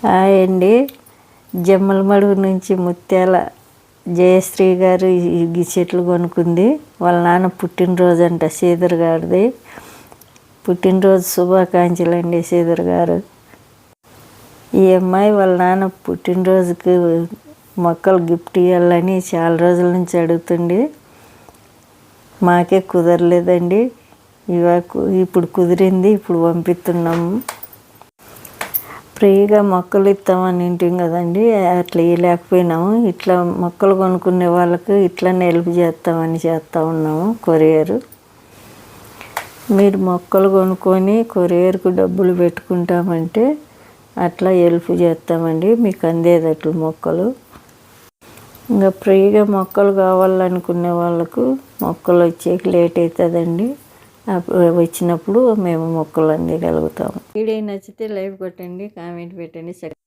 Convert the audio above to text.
Hi అండి. జమ్మలమడుగు నుంచి ముత్యాల జయశ్రీ గారు ఈ చెట్లు కొనుక్కుంది. వాళ్ళ నాన్న పుట్టినరోజు అంట శ్రీధర్ గారిది. పుట్టినరోజు శుభాకాంక్షలు అండి శ్రీధర్ గారు. ఈ అమ్మాయి వాళ్ళ నాన్న పుట్టినరోజుకి మొక్కలు గిఫ్ట్ ఇవ్వాలని చాలా రోజుల నుంచి అడుగుతుంది. మాకే కుదరలేదండి. ఇప్పుడు కుదిరింది, ఇప్పుడు పంపిస్తున్నాము. ఫ్రీగా మొక్కలు ఇస్తామని వింటాం కదండి, అట్లా ఇవ్వలేకపోయినాము. ఇట్లా మొక్కలు కొనుక్కునే వాళ్ళకు ఇట్లనే హెల్ప్ చేస్తూ ఉన్నాము. కొరియరు మీరు మొక్కలు కొనుక్కొని కొరియర్కు డబ్బులు పెట్టుకుంటామంటే అట్లా హెల్ప్ చేస్తామండి, మీకు అందేటట్లు మొక్కలు. ఇంకా ఫ్రీగా మొక్కలు కావాలనుకునే వాళ్ళకు మొక్కలు వచ్చేకి లేట్ అవుతుందండి. వచ్చినప్పుడు మేము మొక్కలు అందిగలుగుతాము. వీడియో నచ్చితే లైక్ కొట్టండి, కామెంట్ పెట్టండి.